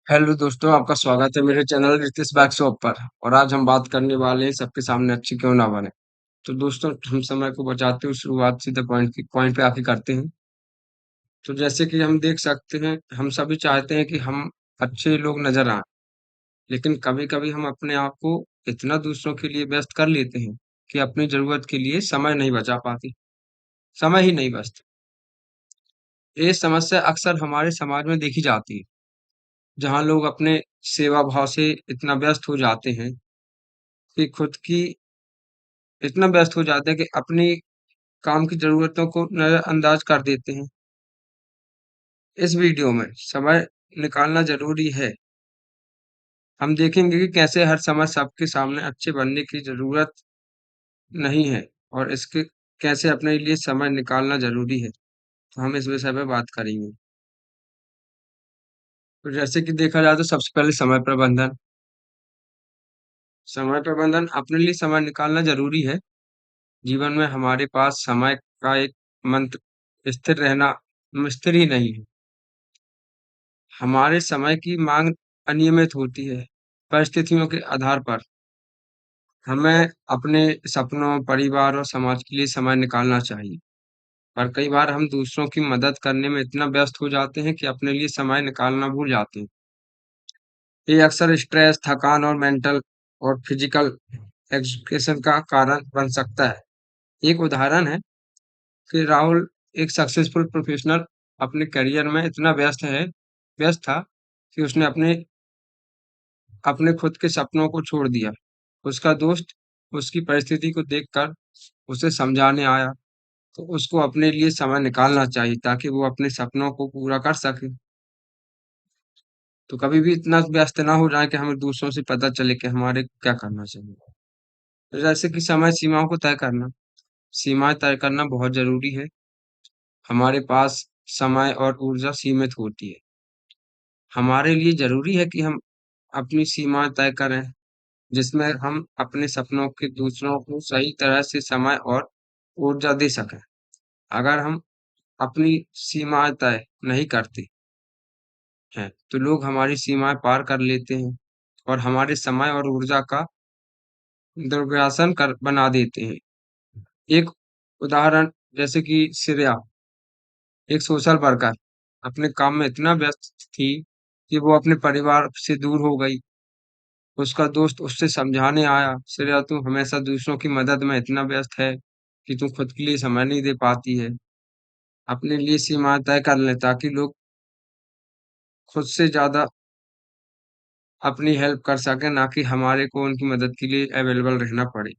Hello दोस्तों, आपका स्वागत है मेरे चैनल रितेश बाइक शॉप पर। और आज हम बात करने वाले हैं सबके सामने अच्छी क्यों ना बने। तो दोस्तों, हम समय को बचाते हुए शुरुआत सीधे पॉइंट पे आके करते हैं। तो जैसे कि हम देख सकते हैं, हम सभी चाहते हैं कि हम अच्छे लोग नजर आए, लेकिन कभी कभी हम अपने आप को इतना दूसरों के लिए व्यस्त कर लेते हैं कि अपनी जरूरत के लिए समय नहीं बचा पाते। समय ही नहीं बचता। ये समस्या अक्सर हमारे समाज में देखी जाती है, जहाँ लोग अपने सेवा भाव से इतना व्यस्त हो जाते हैं कि खुद की इतना व्यस्त हो जाते हैं कि अपनी काम की ज़रूरतों को नज़रअंदाज कर देते हैं। इस वीडियो में समय निकालना ज़रूरी है। हम देखेंगे कि कैसे हर समय सबके सामने अच्छे बनने की ज़रूरत नहीं है और इसके कैसे अपने लिए समय निकालना ज़रूरी है। तो हम इस विषय पे बात करेंगे। तो जैसे कि देखा जाए तो सबसे पहले समय प्रबंधन। समय प्रबंधन अपने लिए समय निकालना ज़रूरी है। जीवन में हमारे पास समय का एक मंत्र स्थिर रहना स्थिर ही नहीं है। हमारे समय की माँग अनियमित होती है। परिस्थितियों के आधार पर हमें अपने सपनों, परिवार और समाज के लिए समय निकालना चाहिए। पर कई बार हम दूसरों की मदद करने में इतना व्यस्त हो जाते हैं कि अपने लिए समय निकालना भूल जाते हैं। ये अक्सर स्ट्रेस, थकान और मेंटल और फिजिकल एग्ज़ॉस्शन का कारण बन सकता है। एक उदाहरण है कि राहुल एक सक्सेसफुल प्रोफ़ेशनल अपने करियर में इतना व्यस्त था कि उसने अपने अपने खुद के सपनों को छोड़ दिया। उसका दोस्त उसकी परिस्थिति को देखकर उसे समझाने आया, तो उसको अपने लिए समय निकालना चाहिए ताकि वो अपने सपनों को पूरा कर सके। तो कभी भी इतना व्यस्त ना हो जाएँ कि हमें दूसरों से पता चले कि हमारे क्या करना चाहिए। तो जैसे कि समय सीमाओं को तय करना, सीमाएँ तय करना बहुत ज़रूरी है। हमारे पास समय और ऊर्जा सीमित होती है। हमारे लिए ज़रूरी है कि हम अपनी सीमा तय करें, जिसमें हम अपने सपनों के दूसरों को सही तरह से समय और ऊर्जा दे सकें। अगर हम अपनी सीमाएँ तय नहीं करते हैं, तो लोग हमारी सीमाएँ पार कर लेते हैं और हमारे समय और ऊर्जा का दुर्व्यसन कर बना देते हैं। एक उदाहरण जैसे कि श्रेया, एक सोशल वर्कर, अपने काम में इतना व्यस्त थी कि वो अपने परिवार से दूर हो गई। उसका दोस्त उससे समझाने आया, "श्रेया, तू हमेशा दूसरों की मदद में इतना व्यस्त है कि तू खुद के लिए समय नहीं दे पाती है। अपने लिए सीमा तय कर लें ताकि लोग खुद से ज़्यादा अपनी हेल्प कर सकें, ना कि हमारे को उनकी मदद के लिए अवेलेबल रहना पड़े।"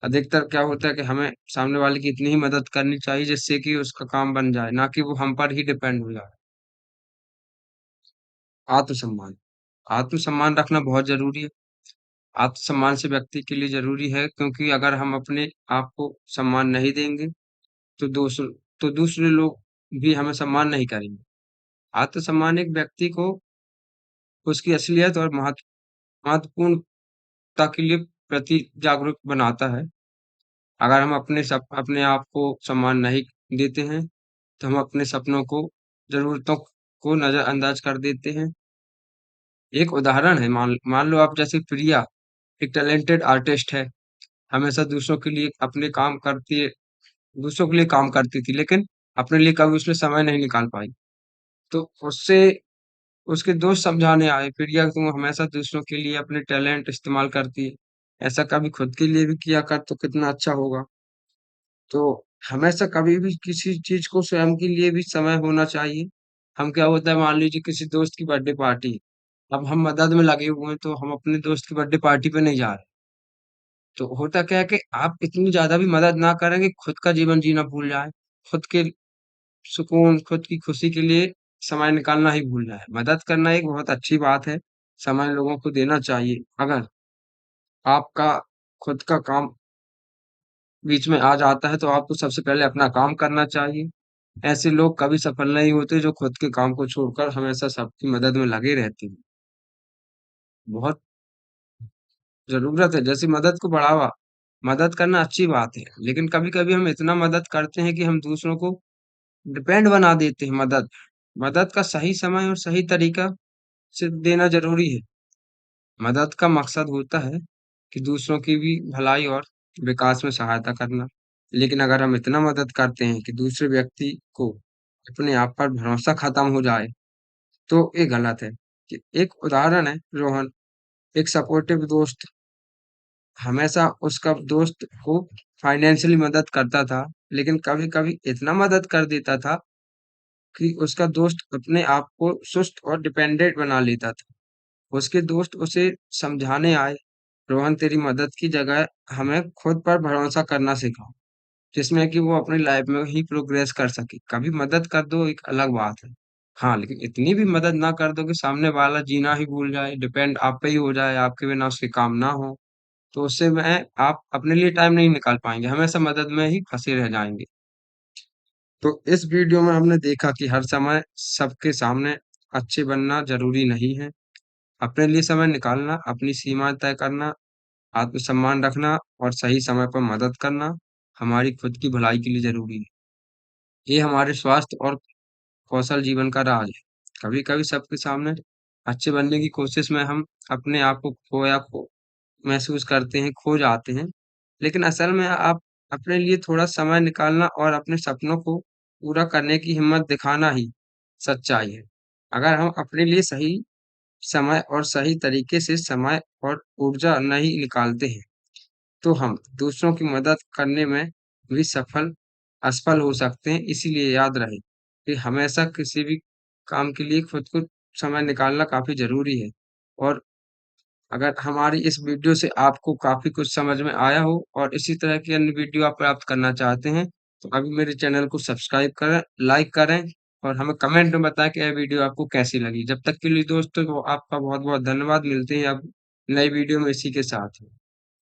अधिकतर क्या होता है कि हमें सामने वाले की इतनी ही मदद करनी चाहिए जिससे कि उसका काम बन जाए, ना कि वो हम पर ही डिपेंड हो जाए। आत्मसम्मान, आत्मसम्मान रखना बहुत ज़रूरी है। आत्मसम्मान से व्यक्ति के लिए ज़रूरी है, क्योंकि अगर हम अपने आप को सम्मान नहीं देंगे तो दूसरे लोग भी हमें सम्मान नहीं करेंगे। आत्मसम्मान एक व्यक्ति को उसकी असलियत और महत्वपूर्णता के लिए प्रति जागरूक बनाता है। अगर हम अपने आप को सम्मान नहीं देते हैं, तो हम अपने सपनों को, ज़रूरतों को नज़रअंदाज कर देते हैं। एक उदाहरण है, मान मान लो आप जैसे प्रिया, एक टैलेंटेड आर्टिस्ट है, हमेशा दूसरों के लिए काम करती थी, लेकिन अपने लिए कभी उसने समय नहीं निकाल पाई। तो उससे उसके दोस्त समझाने आए, "प्रिया, तुम हमेशा दूसरों के लिए अपने टैलेंट इस्तेमाल करती है। ऐसा कभी खुद के लिए भी किया कर तो कितना अच्छा होगा।" तो हमेशा कभी भी किसी चीज़ को स्वयं के लिए भी समय होना चाहिए। हम क्या होता है, मान लीजिए किसी दोस्त की बर्थडे पार्टी, अब हम मदद में लगे हुए हैं तो हम अपने दोस्त की बर्थडे पार्टी पे नहीं जा रहे। तो होता क्या है कि आप इतनी ज़्यादा भी मदद ना करें कि खुद का जीवन जीना भूल जाएँ। खुद के सुकून, खुद की खुशी के लिए समय निकालना ही भूल जाएँ। मदद करना एक बहुत अच्छी बात है, समय लोगों को देना चाहिए। अगर आपका खुद का काम बीच में आ जाता है, तो आपको सबसे पहले अपना काम करना चाहिए। ऐसे लोग कभी सफल नहीं होते जो खुद के काम को छोड़कर हमेशा सबकी मदद में लगे रहते हैं। बहुत ज़रूरत है, जैसे मदद करना अच्छी बात है, लेकिन कभी-कभी हम इतना मदद करते हैं कि हम दूसरों को डिपेंड बना देते हैं मदद। मदद का सही समय और सही तरीका से देना ज़रूरी है। मदद का मकसद होता है कि दूसरों की भी भलाई और विकास में सहायता करना। लेकिन अगर हम इतना मदद करते हैं कि दूसरे व्यक्ति को अपने आप पर भरोसा खत्म हो जाए, तो ये गलत है। कि एक उदाहरण है रोहन, एक सपोर्टिव दोस्त हमेशा उसका दोस्त को फाइनेंशियली मदद करता था, लेकिन कभी-कभी इतना मदद कर देता था कि उसका दोस्त अपने आप को सुस्त और डिपेंडेंट बना लेता था। उसके दोस्त उसे समझाने आए, रोहन तेरी मदद की जगह हमें खुद पर भरोसा करना सिखाओ, जिसमें कि वो अपनी लाइफ में ही प्रोग्रेस कर सके। कभी मदद कर दो एक अलग बात है। हाँ, लेकिन इतनी भी मदद ना कर दो कि सामने वाला जीना ही भूल जाए, डिपेंड आप पे ही हो जाए, आपके बिना उसके काम ना हो। तो उससे में आप अपने लिए टाइम नहीं निकाल पाएँगे, हमेशा मदद में ही फँसे रह जाएँगे। तो इस वीडियो में हमने देखा कि हर समय सबके सामने अच्छे बनना ज़रूरी नहीं है। अपने लिए समय निकालना, अपनी सीमाएँ तय करना, आत्मसम्मान रखना और सही समय पर मदद करना, हमारी खुद की भलाई के लिए ज़रूरी है। ये हमारे स्वास्थ्य और कौशल जीवन का राज है। कभी-कभी सबके सामने अच्छे बनने की कोशिश में हम अपने आप को खोया खो महसूस करते हैं, खो जाते हैं। लेकिन असल में आप अपने लिए थोड़ा समय निकालना और अपने सपनों को पूरा करने की हिम्मत दिखाना ही सच्चाई है। अगर हम अपने लिए सही समय और सही तरीके से समय और ऊर्जा नहीं निकालते हैं, तो हम दूसरों की मदद करने में भी असफल हो सकते हैं। इसीलिए याद रहे कि हमेशा किसी भी काम के लिए खुद को समय निकालना काफ़ी ज़रूरी है। और अगर हमारी इस वीडियो से आपको काफ़ी कुछ समझ में आया हो और इसी तरह की अन्य वीडियो आप प्राप्त करना चाहते हैं, तो अभी मेरे चैनल को सब्सक्राइब करें, लाइक करें और हमें कमेंट में बताएँ कि यह वीडियो आपको कैसी लगी। जब तक के लिए दोस्तों, तो आपका बहुत-बहुत धन्यवाद। मिलते हैं अब नई वीडियो में इसी के साथ।